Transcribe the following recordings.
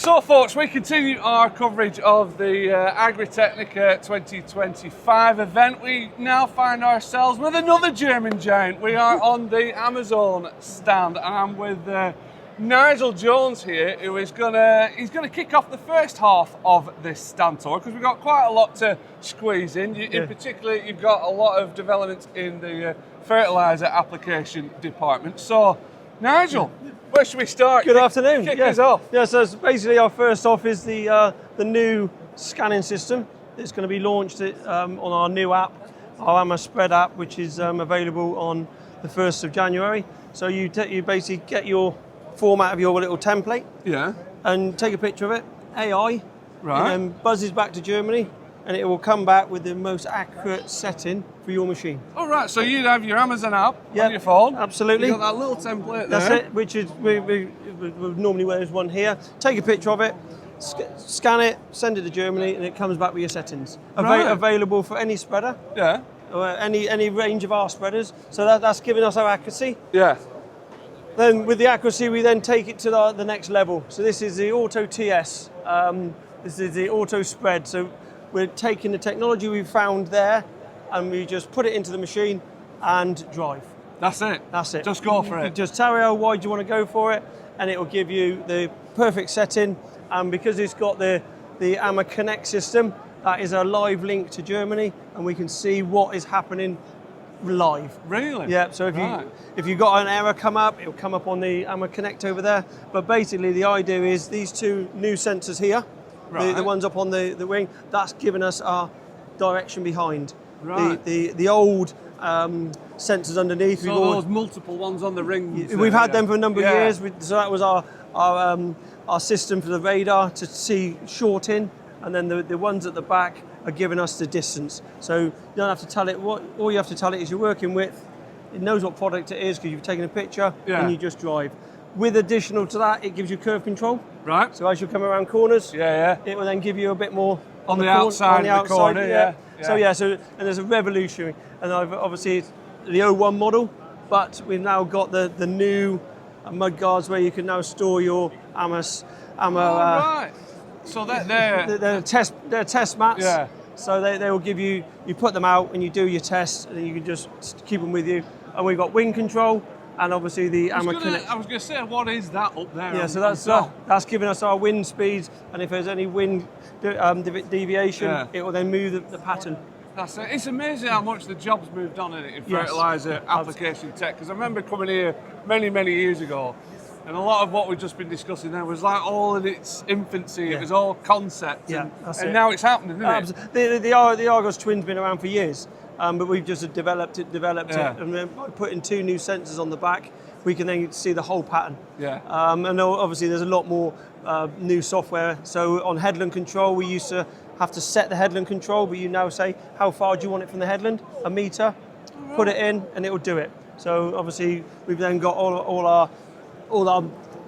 So folks, we continue our coverage of the AGRITECHNICA 2025 event. We now find ourselves with another German giant. We are on the Amazon stand, and I'm with Nigel Jones here, who is gonna kick off the first half of this stand tour, because we've got quite a lot to squeeze in. In particular, you've got a lot of developments in the fertiliser application department. So, Nigel, where should we start? Good afternoon. Kick us off. Yeah, so basically our first off is the new scanning system. It's going to be launched on our new app, our AMA Spread app, which is available on the 1st of January. So you basically get your format of your little template, and take a picture of it, AI, right, and then buzzes back to Germany, and it will come back with the most accurate setting for your machine. All right, so you'd have your Amazon app on your phone. Absolutely. You've got that little template there. That's it, which is, we normally there's one here. Take a picture of it, scan it, send it to Germany, and it comes back with your settings. Right. Available for any spreader, or any range of our spreaders. So that's giving us our accuracy. Yeah. Then with the accuracy, we then take it to the next level. So this is the Auto TS. This is the Auto Spread. So we're taking the technology we found there, and we just put it into the machine and drive. That's it. That's it. Just go for it. Just tell you how wide you want to go for it, and it will give you the perfect setting. And because it's got the AMA Connect system, that is a live link to Germany, and we can see what is happening live. Really? Yeah. So if you got an error come up, it'll come up on the AMA Connect over there. But basically, the idea is these two new sensors here, the ones up on the wing, that's giving us our direction behind. Right. The old sensors underneath. So those multiple ones on the rings. We've had them for a number of years. So that was our system for the radar to see short in, and then the ones at the back are giving us the distance. So you don't have to tell it all you have to tell it is your working width. It knows what product it is because you've taken a picture, and you just drive. With additional to that, it gives you curve control. Right. So as you come around corners, it will then give you a bit more on the outside of the corner. So and there's a revolutionary, and obviously it's the 01 model, but we've now got the new mud guards where you can now store your AMA. Right. So they're test mats. Yeah. So they will give you put them out and you do your tests, and you can just keep them with you. And we've got wind control, and obviously the AMA Connect. I was going to say, what is that up there? Yeah, so that's giving us our wind speeds, and if there's any wind deviation, it will then move the pattern. That's it. It's amazing how much the job's moved on in fertiliser application tech, because I remember coming here many, many years ago, and a lot of what we've just been discussing there was like all in its infancy. It was all concept, and now it's happening, isn't it? The Argos Twin's been around for years, but we've just developed it, and then by putting two new sensors on the back, we can then see the whole pattern. Yeah. And obviously there's a lot more new software. So on headland control, we used to have to set the headland control, but you now say, how far do you want it from the headland? A metre, put it in, and it will do it. So obviously we've then got all our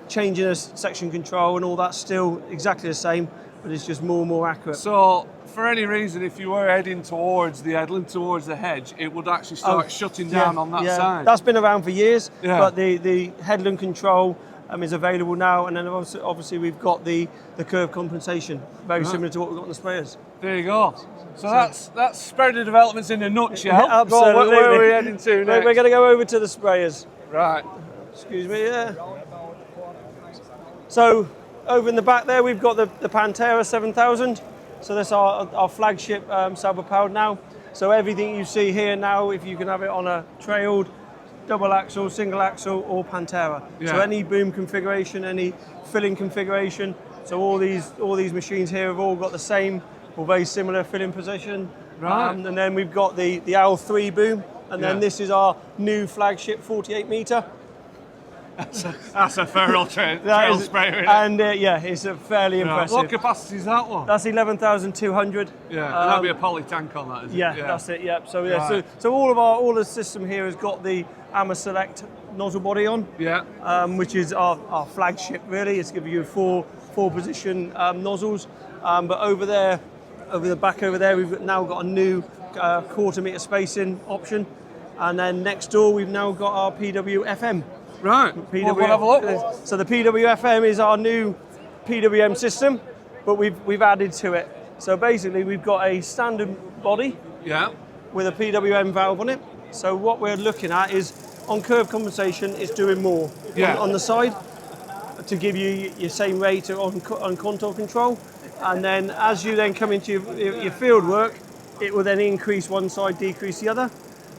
changing of section control and all that still exactly the same, but it's just more and more accurate. So for any reason, if you were heading towards the headland, towards the hedge, it would actually start shutting down on that side. That's been around for years, but the headland control is available now, and then obviously we've got the curve compensation, very similar to what we've got in the sprayers. There you go. So that's spreader developments in a nutshell. Absolutely. Where are we heading to next? We're going to go over to the sprayers. Right. Excuse me, So over in the back there, we've got the Pantera 7000. So that's our flagship Sauber powered now. So everything you see here now, if you can have it on a trailed, double axle, single axle, or Pantera. So any boom configuration, any filling configuration. So all these machines here have all got the same or very similar filling position. Right. And then we've got the L3 boom, and then this is our new flagship 48 metre. That's a feral trail sprayer, and it's a fairly impressive. What capacity is that one? That's 11,200. Yeah, and that'll be a poly tank on that, isn't it? Yeah, that's it. Yeah. So so all the system here has got the AMA Select nozzle body on. Yeah. Which is our flagship really. It's giving you four position nozzles. But over there, over the back over there, we've now got a new quarter metre spacing option, and then next door we've now got our PWFM. Right. We'll have a look. So the PWFM is our new PWM system, but we've added to it. So basically, we've got a standard body with a PWM valve on it. So what we're looking at is on curve compensation, it's doing more on the side to give you your same rate on contour control. And then as you then come into your field work, it will then increase one side, decrease the other.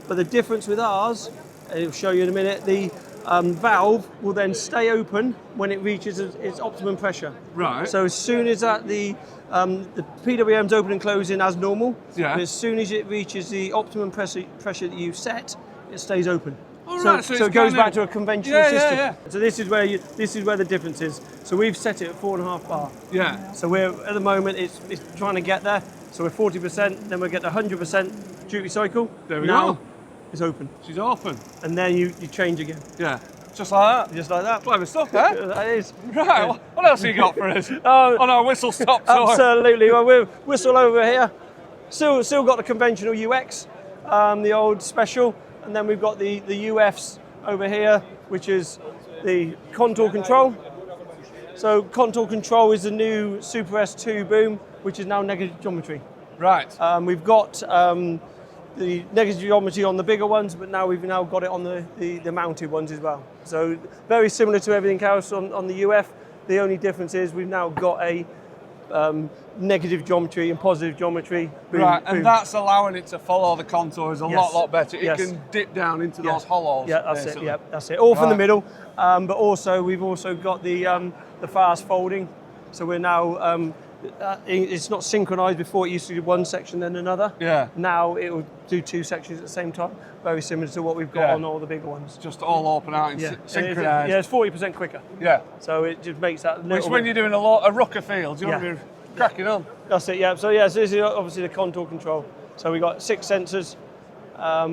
But the difference with ours, I'll show you in a minute, the valve will then stay open when it reaches its optimum pressure. Right. So as soon as the PWM's open and closing as normal, but as soon as it reaches the optimum pressure that you set, it stays open. Right, so it goes back to a conventional system. Yeah. So this is where the difference is. So we've set it at 4.5 bar. Yeah. So we're at the moment it's trying to get there. So we're 40%, then we'll get to 100% duty cycle. There we go. It's open. She's open. And then you change again. Yeah. Just like that. Just like that. Clever stuff, eh? That is. Right. What else have you got for us? On our whistle stop tour. Absolutely. Well, we're whistle over here. Still got the conventional UX, the old special, and then we've got the UFs over here, which is the contour control. So contour control is the new Super S2 boom, which is now negative geometry. Right. We've got the negative geometry on the bigger ones, but now we've got it on the mounted ones as well. So very similar to everything else on the UF. The only difference is we've now got a negative geometry and positive geometry. Boom, right, and boom. that's allowing it to follow the contours a lot better. It can dip down into those hollows. Yeah, that's basically. it. Yeah, that's it. All from the middle, but also we've also got the fast folding. So we're now it's not synchronized. Before it used to do one section then another. Yeah. Now it will do two sections at the same time. Very similar to what we've got on all the bigger ones. Just all open out and synchronized. Yeah, it's 40% quicker. Yeah. So it just makes that little. Which when you're doing a rucker field, you want to be cracking on. That's it. Yeah. So this is obviously the contour control. So we've got 6 sensors,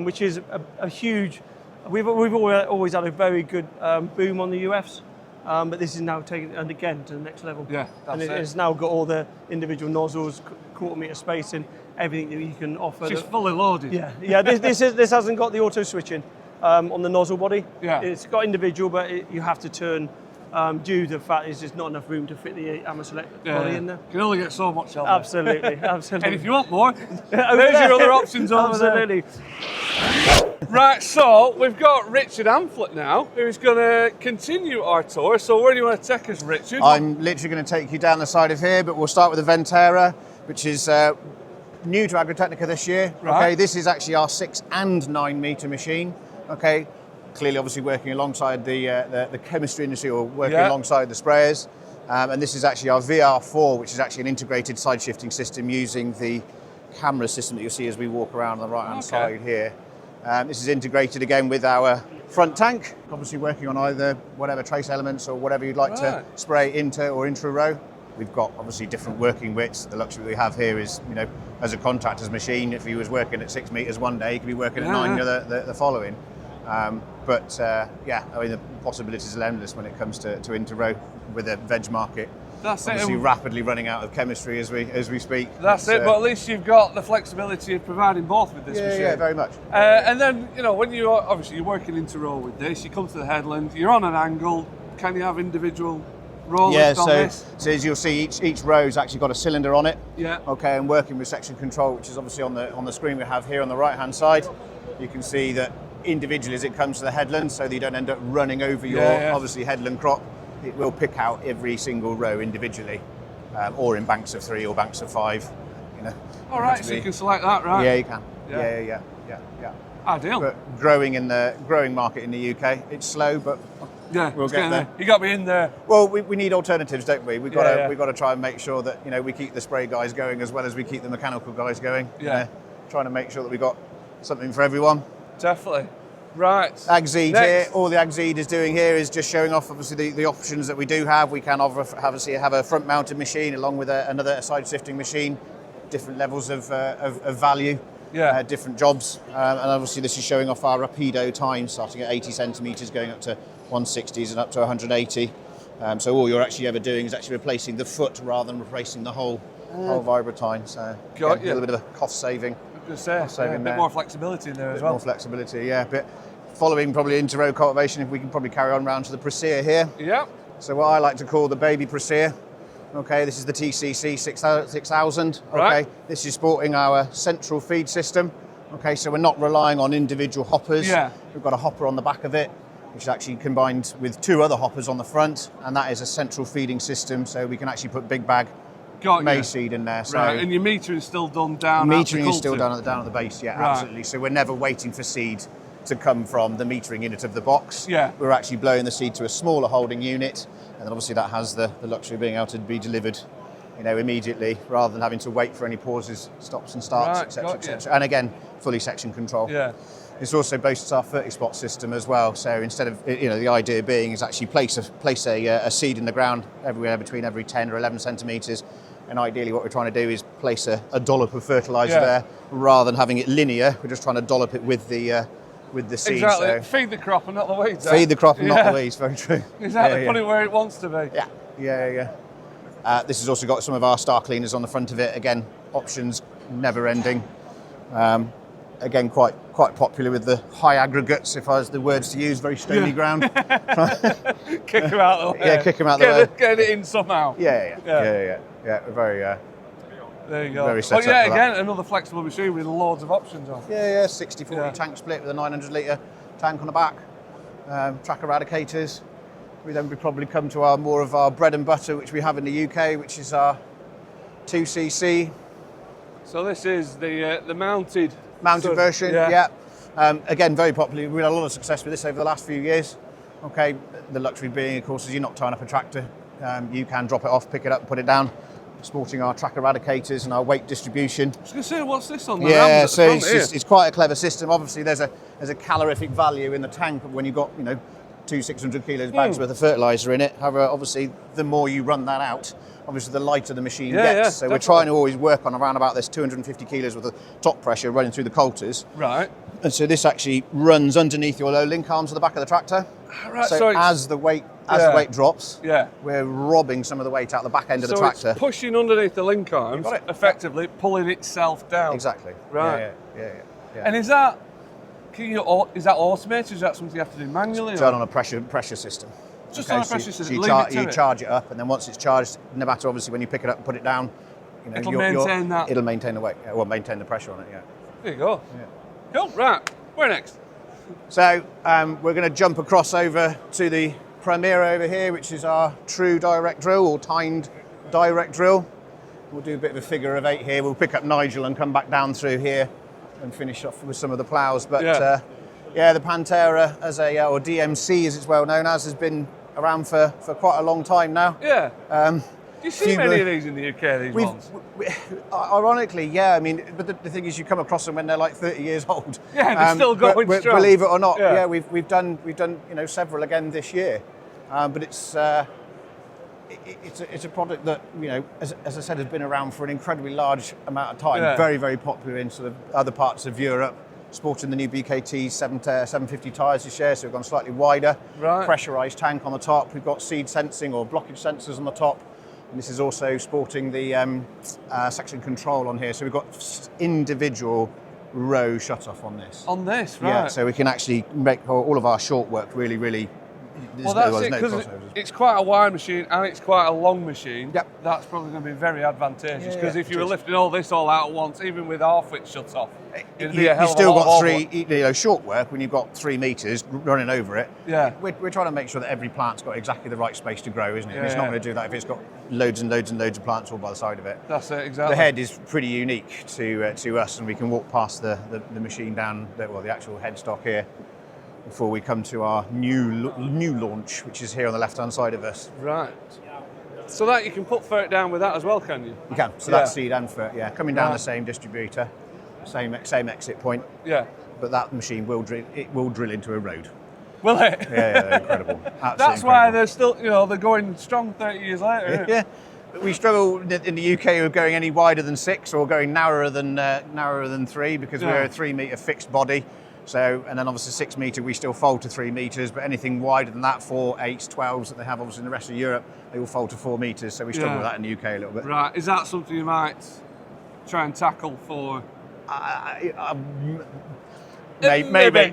which is a huge. We've always had a very good boom on the UFs. But this is now taken and again to the next level. Yeah, that's it. It's now got all the individual nozzles, quarter-meter spacing, everything that you can offer. She's fully loaded. Yeah. This hasn't got the auto switching on the nozzle body. Yeah. It's got individual, but you have to turn due to the fact there's just not enough room to fit the Hammer Select body in there. You can only get so much of it. Absolutely. And if you want more, there's your other options over Absolutely. Right, so we've got Richard Amphlett now, who's going to continue our tour. So where do you want to take us, Richard? I'm literally going to take you down the side of here, but we'll start with the Ventera, which is new to AGRITECHNICA this year. Right. Okay, this is actually our 6 and 9 metre machine. Okay, clearly, obviously working alongside the chemistry industry or working alongside the sprayers. And this is actually our VR4, which is actually an integrated side shifting system using the camera system that you'll see as we walk around on the right hand side here. This is integrated again with our front tank, obviously working on either whatever trace elements or whatever you'd like to spray inter or intra row. We've got obviously different working widths. The luxury we have here is, you know, as a contractor's machine, if he was working at 6 metres one day, he could be working at 9 the following. I mean, the possibilities are endless when it comes to inter row with the veg market. That's obviously it. Rapidly running out of chemistry as we speak. That's it, but at least you've got the flexibility of providing both with this machine. Yeah, very much. And then, you know, when you're working into row with this, you come to the headland, you're on an angle, can you have individual rollers on this? So as you'll see, each row's actually got a cylinder on it. Yeah. Okay, and working with section control, which is obviously on the screen we have here on the right hand side, you can see that individually as it comes to the headland, so that you don't end up running over your obviously headland crop. It will pick out every single row individually, or in banks of 3 or banks of 5. You know. All right, so you can select that, right? Yeah, you can. Yeah. Yeah. Ideal. But growing market in the UK, it's slow, but we'll get there. You got me in there. Well, we need alternatives, don't we? We've got to try and make sure that we keep the spray guys going as well as we keep the mechanical guys going. Yeah. Trying to make sure that we've got something for everyone. Definitely. Right. AgZeed here. All the AgZeed is doing here is just showing off obviously the options that we do have. We can have a front mounted machine along with another side shifting machine, different levels of value, different jobs. And obviously this is showing off our rapido time starting at 80 centimetres going up to 160s and up to 180. So all you're actually ever doing is actually replacing the foot rather than replacing the whole vibratine. So a little bit of a cost saving. A bit more flexibility in there as well. More flexibility, yeah. But following probably into row cultivation, if we can probably carry on round to the Prasir here. Yeah. So what I like to call the baby Prasir. Okay, this is the TCC 6000. Okay, Right. this is sporting our central feed system. Okay, so we're not relying on individual hoppers. Yeah. We've got a hopper on the back of it, which is actually combined with 2 other hoppers on the front, and that is a central feeding system, so we can actually put big bag maize seed in there. So right, and your metering is still done down. metering is still down at the base, yeah, Right. absolutely. So we're never waiting for seed to come from the metering unit of the box. Yeah. We're actually blowing the seed to a smaller holding unit, and then obviously that has the luxury of being able to be delivered, immediately, rather than having to wait for any pauses, stops and starts, Right, etc., got you. etc. And again, fully section control. Yeah. This also boasts our 30-spot system as well. So instead of, the idea being is actually place a seed in the ground between every 10 or 11 centimetres. And ideally what we're trying to do is place a dollop of fertiliser there, rather than having it linear. We're just trying to dollop it with the seed. Exactly. So Feed the crop and not the weeds. feed the crop and not the weeds, very true. Exactly, Yeah, put it where it wants to be. yeah. This has also got some of our star cleaners on the front of it. Again, options never ending. Again, quite popular with the high aggregates, if I was the words to use, very stony ground. Kick them out the way. Yeah, kick them out the way. Get it in somehow. Yeah. We're very, There you go. very set up for again, that. another flexible machine with loads of options on. 60-40 Yeah. tank split with a 900-litre tank on the back. Track eradicators. We then probably come to more of our bread and butter, which we have in the UK, which is our 2cc So this is the mounted version. Yeah. Again, very popular. We've had a lot of success with this over the last few years. Okay, the luxury being, of course, is you're not tying up a tractor. You can drop it off, pick it up, and put it down. Sporting our track eradicators and our weight distribution. I was going to say, what's this on the Yeah, rams at so the front it's quite a clever system. Obviously, there's a calorific value in the tank when you've got 2 600 kilos bags worth of fertiliser in it. However, obviously, the more you run that out, obviously the lighter the machine gets. Yeah, so definitely. we're trying to always work on around about this 250 kilos worth of top pressure running through the coulters. Right. And so this actually runs underneath your low link arms at the back of the tractor. Right, So it's- as the weight drops, Yeah. we're robbing some of the weight out the back end of the tractor. It's pushing underneath the link arms, got it. effectively pulling itself down. Exactly. Right. Yeah. And is that automated? Is that something you have to do manually? Done on a pressure system. Just on a pressure so system. you, Leave it to you it. charge it up, and then once it's charged, no matter obviously when you pick it up and put it down, It'll maintain that. It'll maintain the weight. Well, maintain the pressure on it. Yeah. There you go. Yeah. Cool. Right. Where next? So we're going to jump across over to the Primera over here, which is our true direct drill or timed direct drill. We'll do a bit of a figure of 8 here. We'll pick up Nigel and come back down through here and finish off with some of the ploughs. But the Pantera or DMC as it's well known as, has been around for quite a long time now. Yeah. Do you see many of these in the UK? These ones. Ironically, yeah. I mean, but the thing is, you come across them when they're like 30 years old. Yeah, they're still going strong. Believe it or not, Yeah. we've done several again this year, but it's a product that as I said, has been around for an incredibly large amount of time. Yeah. Very, very popular in sort of other parts of Europe. Sporting the new BKT 750 tyres this year, so we've gone slightly wider. Right. Pressurised tank on the top. We've got seed sensing or blockage sensors on the top. And this is also sporting the section control on here. So we've got individual row shut-off on this. On this, right. Yeah, so we can actually make all of our short work really, really... Well, that's it, because it's quite a wide machine and it's quite a long machine. Yep. That's probably going to be very advantageous, because if you were it is. lifting all this all out at once, even with half it shut off, it'd be a You've hell of a still lot got of three, short work when you've got 3 metres running over it. Yeah. We're trying to make sure that every plant's got exactly the right space to grow, isn't it? Yeah, And it's not yeah. going to do that if it's got loads and loads and loads of plants all by the side of it. That's it, exactly. The head is pretty unique to us, and we can walk past the machine down, the actual headstock here, before we come to our new launch, which is here on the left-hand side of us. Right. So that you can put fert down with that as well, can you? You can. So that's seed and fert, yeah. Coming down the same distributor, same exit point, Yeah. but that machine will drill into a road. Will it? Yeah, they're incredible. Absolutely That's why incredible. they're still, they're going strong 30 years later, isn't it? Yeah. We struggle in the UK with going any wider than 6 or going narrower than 3, because we're a 3 metre fixed body. So, and then obviously 6 metre, we still fold to 3 metres, but anything wider than that, 4, 8s, 12s that they have obviously in the rest of Europe, they all fold to 4 metres. So we struggle with that in the UK a little bit. Right. Is that something you might try and tackle for? Maybe. Maybe.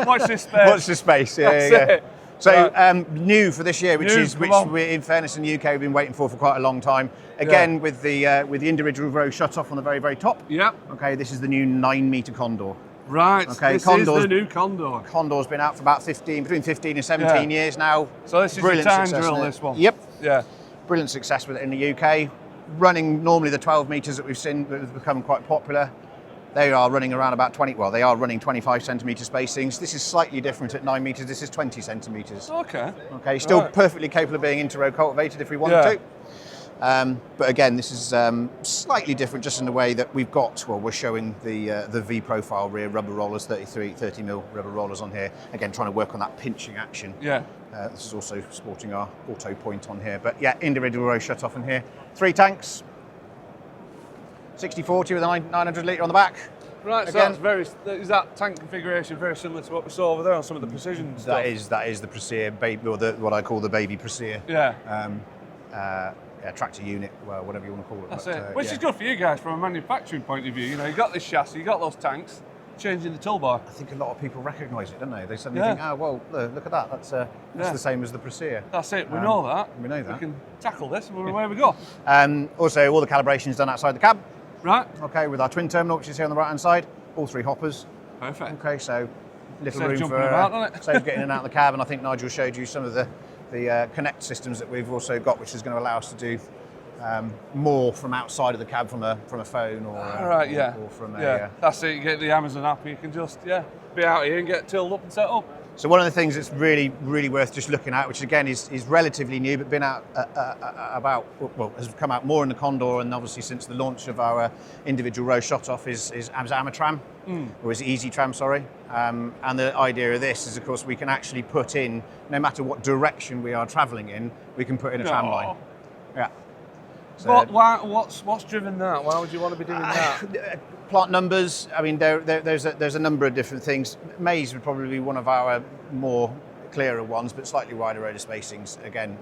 Watch this space. Watch the space, yeah. That's yeah. it. So new for this year, which New, in fairness in the UK we've been waiting for quite a long time. Again, with the individual row shut off on the very top. Yep. Okay, this is the new 9-metre Condor. Right. Okay, this is the new Condor. Condor's been out for about between 15 and 17 years now. So this is your time drill, this one. Yep. Yeah. Brilliant success with it in the UK. Running normally the 12 metres that we've seen that have become quite popular. They are running around about 20, well, they are running 25 centimetre spacings. This is slightly different at 9 metres, this is 20 centimetres. Okay. Okay, still perfectly capable of being inter-row cultivated if we wanted to. But again, this is slightly different just in the way that we've got, well, we're showing the V-profile rear rubber rollers, 30mm rubber rollers on here. Again, trying to work on that pinching action. Yeah. This is also sporting our auto point on here. But yeah, individual row shut off in here. 3 tanks, 60/40 with a 900 litre on the back. Right, so is that tank configuration very similar to what we saw over there on some of the precision stuff? That is the Precier baby, or what I call the baby Precier. Yeah. Tractor unit, well, whatever you want to call it. That's it. Which is good for you guys from a manufacturing point of view. You know, you got this chassis, you got those tanks, changing the toolbar. I think a lot of people recognise it, don't they? They suddenly think, oh, well, look at that. That's the same as the Precier. That's it. We know that. We know that. We can tackle this and away we go. Also, all the calibration is done outside the cab. Right. Okay, with our twin terminal, which is here on the right-hand side. All 3 hoppers. Perfect. Okay, so little Saves room jumping about, doesn't it? saves getting in and out of the cab. And I think Nigel showed you some of the connect systems that we've also got, which is going to allow us to do more from outside of the cab from a phone or from a... That's it, you get the Amazon app, you can just, be out here and get tilled up and set up. So one of the things that's really, really worth just looking at, which again is relatively new, but been out has come out more in the Condor and obviously since the launch of our individual row shut off is AMTram, or is Easy Tram, sorry. And the idea of this is, of course, we can actually put in, no matter what direction we are travelling in, we can put in a tram line. Yeah. So, but what's driven that? Why would you want to be doing that? Plant numbers. I mean, there's a number of different things. Maize would probably be one of our more clearer ones, but slightly wider rotor spacings. Again,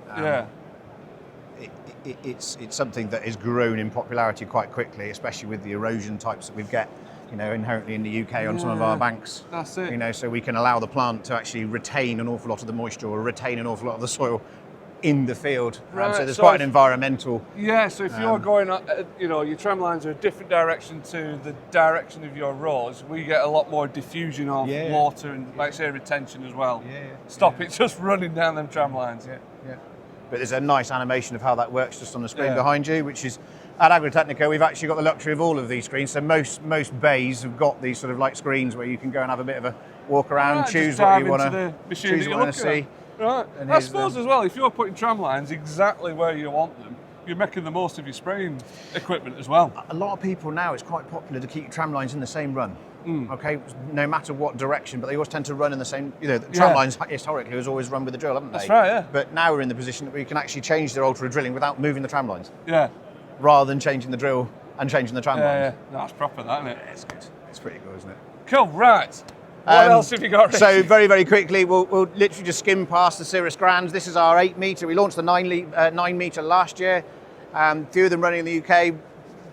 it's something that has grown in popularity quite quickly, especially with the erosion types that we get, you know, inherently in the UK on some of our banks. That's it. You know, so we can allow the plant to actually retain an awful lot of the moisture or retain an awful lot of the soil in the field. Right, so there's quite an environmental... Yeah, so if you're going, you know, your tram lines are a different direction to the direction of your rows, we get a lot more diffusion of water and, like say, retention as well. Stop it just running down them tram lines. But there's a nice animation of how that works just on the screen behind you, which is, at AGRITECHNICA, we've actually got the luxury of all of these screens. So most bays have got these sort of like screens where you can go and have a bit of a walk around, choose what you want to see. Right. I suppose as well, if you're putting tram lines exactly where you want them, you're making the most of your spraying equipment as well. A lot of people now, it's quite popular to keep tram lines in the same run. Okay, no matter what direction, but they always tend to run in the same, you know, the tram lines historically has always run with the drill, haven't they? That's right, yeah. But now we're in the position that we can actually change their ultra drilling without moving the tram lines. Yeah. Rather than changing the drill and changing the tram lines. Yeah, no, that's proper, that, isn't it? Yeah, it's good. It's pretty good, isn't it? Cool, right. What else have you got, Rich? So very, very quickly, we'll literally just skim past the Cirrus Grands. This is our 8 metre. We launched the 9 metre last year. Few of them running in the UK.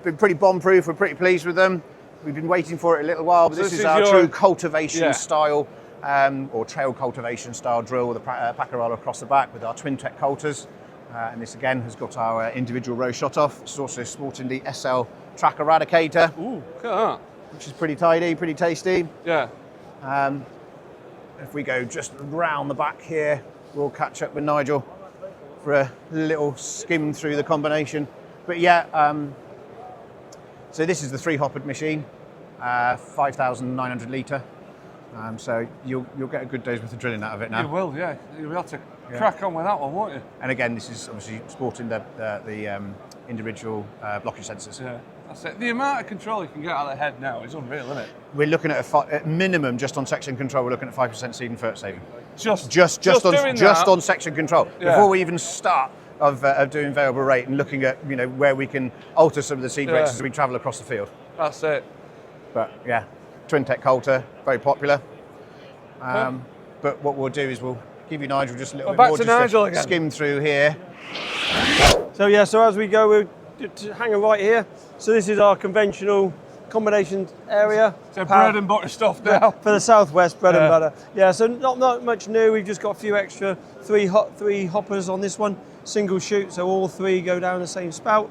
Been pretty bomb-proof. We're pretty pleased with them. We've been waiting for it a little while, but this is our true cultivation style, or trail cultivation style drill with a packer roller across the back with our twin tech coulters. And this again has got our individual row shot off. It's also sporting the SL track eradicator. Ooh, look at that. Which is pretty tidy, pretty tasty. Yeah. If we go just round the back here, we'll catch up with Nigel for a little skim through the combination. But yeah, so this is the 3-hoppered machine, 5,900 litre. So you'll get a good day's worth of drilling out of it now. You will, yeah. You'll be able to crack on with that one, won't you? And again, this is obviously sporting the individual blockage sensors. Yeah. That's it. The amount of control you can get out of the head now is unreal, isn't it? We're looking at at minimum, just on section control, we're looking at 5% seed and fert saving. Just on section control. Yeah. Before we even start of doing variable rate and looking at, you know, where we can alter some of the seed rates as we travel across the field. That's it. But yeah, twin tech coulter, very popular. But what we'll do is we'll give you Nigel just a little bit more just to skim through here. So yeah, so as we go, we're hanging right here. So this is our conventional combination area. So bread and butter stuff now. For the southwest, bread and butter. Yeah, so not much new. We've just got a few extra three hoppers on this one, single shoot, so all three go down the same spout.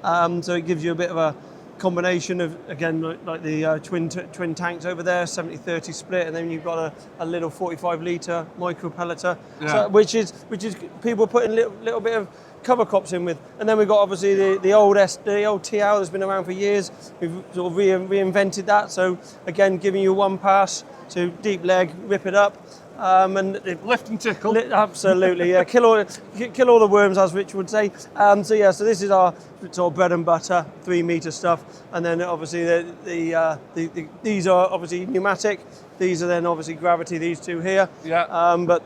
So it gives you a bit of a combination of, again, like the twin tanks over there, 70-30 split, and then you've got a little 45 litre micro pelleter, so, which is people putting little bit of cover crops in with. And then we've got obviously the old TL that's been around for years. We've sort of reinvented that, so again giving you one pass, so deep leg, rip it up, and lift and tickle. Absolutely, yeah. Kill all the worms, as Rich would say. So yeah, so this is our sort of bread and butter 3 metre stuff, and then obviously these are obviously pneumatic. These are then obviously gravity. These two here. Yeah. But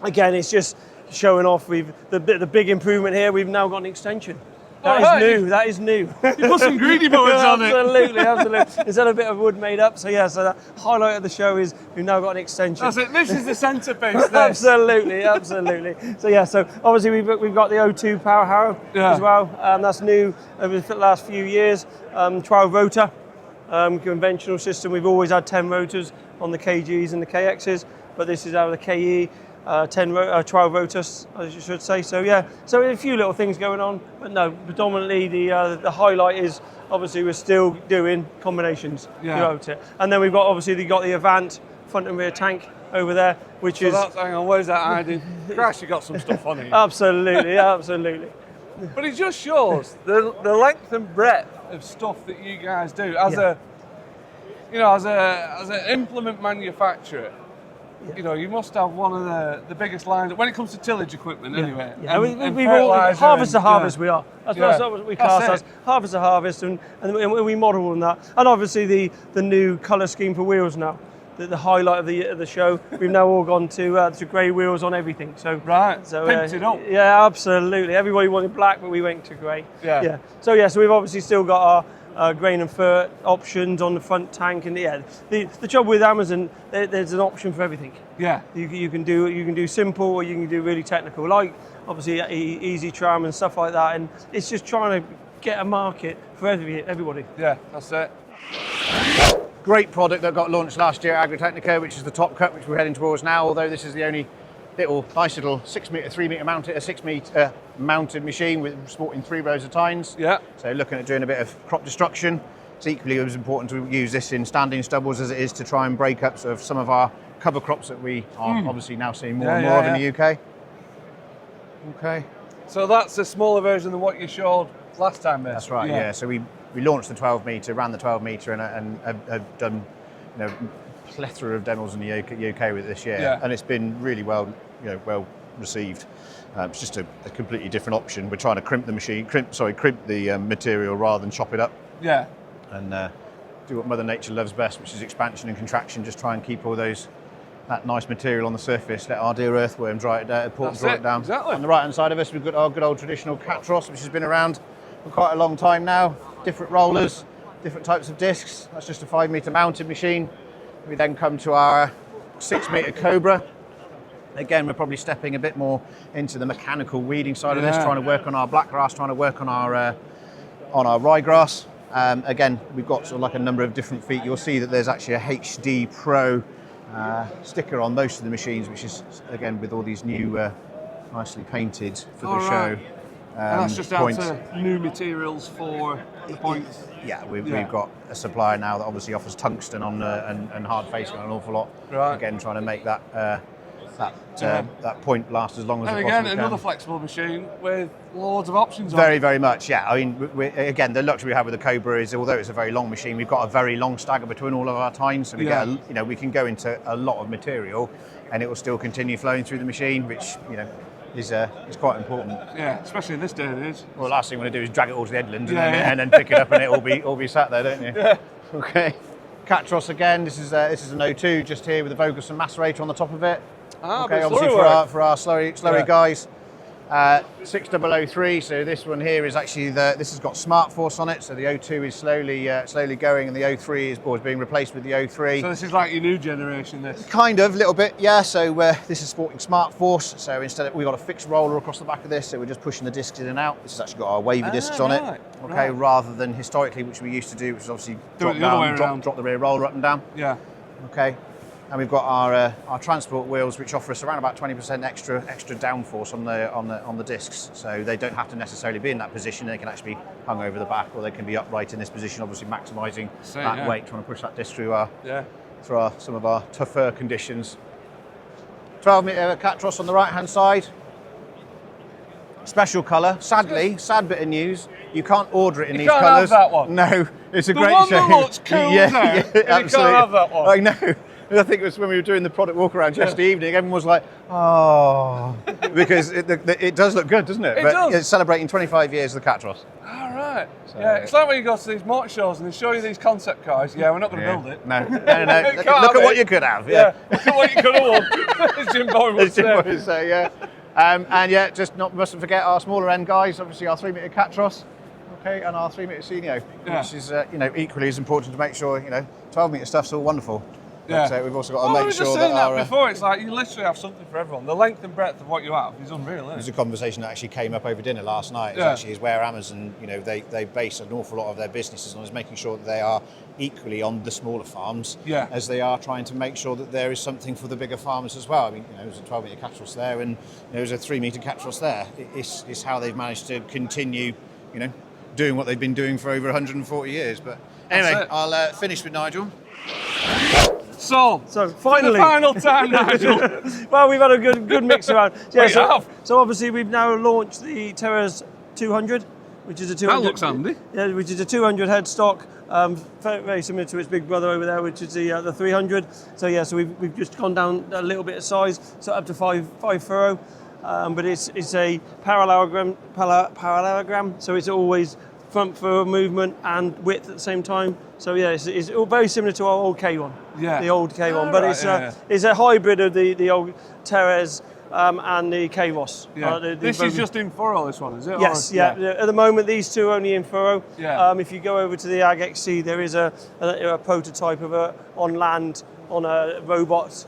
again, it's just showing off. The big improvement here. We've now got an extension. That is new. You put some greedy bullets on it. Absolutely. Instead of a bit of wood made up. So yeah, so the highlight of the show is we've now got an extension. That's it. This is the centrepiece. Absolutely. So yeah, so obviously we've got the O2 power harrow as well. That's new over the last few years. 12 rotor, conventional system. We've always had 10 rotors on the KGs and the KXs, but this is out of the KE. 12 rotors, I should say. So yeah, so a few little things going on, but no, predominantly the highlight is obviously we're still doing combinations throughout it. And then we've got the Avant front and rear tank over there, which is. Hang on, where's that hiding? Crash, you got some stuff on it. Absolutely. But it just shows the length and breadth of stuff that you guys do as an implement manufacturer. You know, you must have one of the biggest lines when it comes to tillage equipment, anyway. Yeah, we've all harvest to harvest. We are. That's what we class as harvest to harvest, and we model on that. And obviously the new colour scheme for wheels now. The highlight of the show. We've now all gone to grey wheels on everything. So pimped it up. Yeah, absolutely. Everybody wanted black, but we went to grey. Yeah. So we've obviously still got our grain and fert options on the front tank, and the job with Amazon, there's an option for everything. Yeah, you can do simple, or you can do really technical, like obviously easy tram and stuff like that. And it's just trying to get a market for everybody. Yeah, that's it. Great product that got launched last year at AGRITECHNICA, which is the top cut, which we're heading towards now. Although this is the only nice little 6 metre, 3 metre mounted, 6 metre mounted machine with sporting 3 rows of tines. Yeah. So looking at doing a bit of crop destruction. It's equally as important to use this in standing stubbles as it is to try and break up sort of some of our cover crops that we are obviously now seeing more and more of in the UK. Okay. So that's a smaller version than what you showed last time, mate. That's right. Yeah. So we launched the 12 metre, ran the 12 metre, and have done plethora of demos in the UK with it this year, and it's been really well received. It's just a completely different option. We're trying to crimp the material rather than chop it up. Yeah. And do what Mother Nature loves best, which is expansion and contraction. Just try and keep all that nice material on the surface. Let our dear earthworm draw it down. Exactly. On the right hand side of us, we've got our good old traditional Catros, which has been around for quite a long time now. Different rollers, different types of discs. That's just a 5 metre mounted machine. We then come to our 6 metre Cobra. Again, we're probably stepping a bit more into the mechanical weeding side of this, trying to work on our blackgrass, trying to work on our ryegrass. Again, we've got sort of like a number of different feet. You'll see that there's actually a HD Pro sticker on most of the machines, which is, again, with all these new, nicely painted for the show. And that's just down to new materials for the points. Yeah, we've got a supplier now that obviously offers tungsten on and hard facing on an awful lot. Right. Again, trying to make that point last as long as it possibly can. And again, another flexible machine with loads of options on it. Very much, yeah. I mean, again, the luxury we have with the Cobra is, although it's a very long machine, we've got a very long stagger between all of our tines, so we get, we can go into a lot of material, and it will still continue flowing through the machine, which is quite important. Yeah, especially in this day and age. Well, the last thing you want to do is drag it all to the headlands and then pick it up and it'll be sat there, don't you? Yeah. Okay. Catros again. This is an O2 just here with a Vogus and macerator on the top of it. Okay, obviously for our slurry guys. 6003, so this one here is actually this has got Smart Force on it, so the O2 is slowly going, and the O3 is being replaced with the O3. So this is like your new generation, this? Kind of, a little bit, yeah. So this is sporting Smart Force, so instead of, we've got a fixed roller across the back of this, so we're just pushing the discs in and out. This has actually got our wavy discs on it, okay, rather than historically, which we used to do, which is obviously drop the rear roller up and down. Yeah. Okay. And we've got our transport wheels, which offer us around about 20% extra downforce on the discs. So they don't have to necessarily be in that position. They can actually be hung over the back, or they can be upright in this position, obviously maximising that weight, trying to push that disc through some of our tougher conditions. 12-metre Catros on the right-hand side. Special colour. Sadly, sad bit of news, you can't order it in these colours. You can't have that one. No, it's a great shame. The one that looks cool now, absolutely. You can't have that one. I know. I think it was when we were doing the product walk around yesterday evening, everyone was like, oh, because it does look good, doesn't it? It does. It's celebrating 25 years of the Catros. All right. So, yeah, it's like when you go to these motor shows and they show you these concept cars. Yeah, we're not going to build it. No. Look at what you could have. Yeah. Look at what you could have won. As Jim Bowen would say. Yeah. And yeah, mustn't forget our smaller end guys. Obviously, our 3-metre Catros. Okay, and our 3-metre Senio, which is equally as important to make sure 12-metre stuff's all wonderful. Yeah. But we've also got to make sure that our... before, it's like you literally have something for everyone. The length and breadth of what you have is unreal, isn't it? There's a conversation that actually came up over dinner last night. Is where Amazon, they base an awful lot of their businesses on is making sure that they are equally on the smaller farms as they are trying to make sure that there is something for the bigger farmers as well. I mean, there's a 12-metre Catros there and there's a 3-metre Catros there. It's how they've managed to continue, doing what they've been doing for over 140 years. But anyway, I'll finish with Nigel. So finally, for the final time, Nigel. Well, we've had a good mix around. Yeah, so obviously we've now launched the Terra's 200, which is a 200. That looks handy. Yeah, which is a 200 headstock, very similar to its big brother over there, which is the 300. So we've just gone down a little bit of size, so up to five furrow. But it's a parallelogram, so it's always front furrow movement and width at the same time. So it's all very similar to our old K1. Yeah. The old K1, but it's a hybrid of the old Teres and the K-Ross. Yeah. This is just in furrow, this one, is it? Yes, At the moment, these two are only in furrow. Yeah. If you go over to the AgXC, there is a prototype of on land on a robot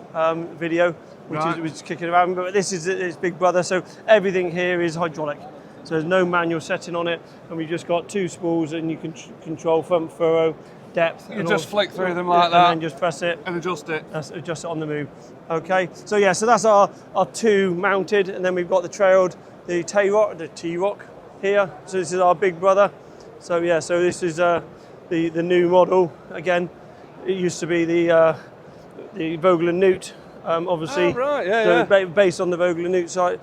video, which is kicking around. But this is its big brother, so everything here is hydraulic. So there's no manual setting on it, and we've just got 2 spools, and you can control front furrow, depth. You just flick through them like that, and then just press it and adjust it. Adjust it on the move. Okay. So that's our 2 mounted, and then we've got the trailed, the T-Rock here. So this is our big brother. So this is the new model. Again, it used to be the Vogel and Newt, obviously. Oh, right. Based on the Vogel and Newt site.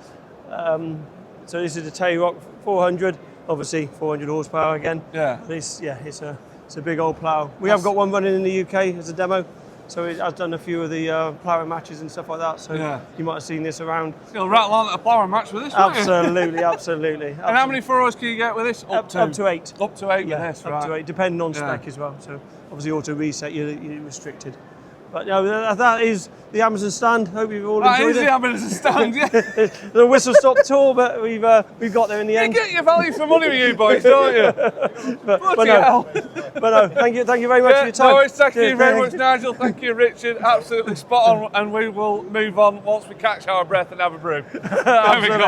So this is the T-Rock 400, obviously 400 horsepower again. Yeah. It's a big old plough. We have got one running in the UK as a demo, so I've done a few of the ploughing matches and stuff like that. So you might have seen this around. You'll rattle on at a ploughing match with this, absolutely. And how many furrows can you get with this? Up to 8. Up to 8 with this, up to 8, depending on spec as well. So obviously auto reset, you're restricted. But that is the Amazon stand. Hope you've all enjoyed it. That is the Amazon stand, yeah. The whistle stop tour, but we've got there in the end. You get your value for money with you boys, don't you? but no, thank you very much for your time. No worries, thank you very much, Nigel. Thank you, Richard. Absolutely spot on, and we will move on once we catch our breath and have a brew. There we go.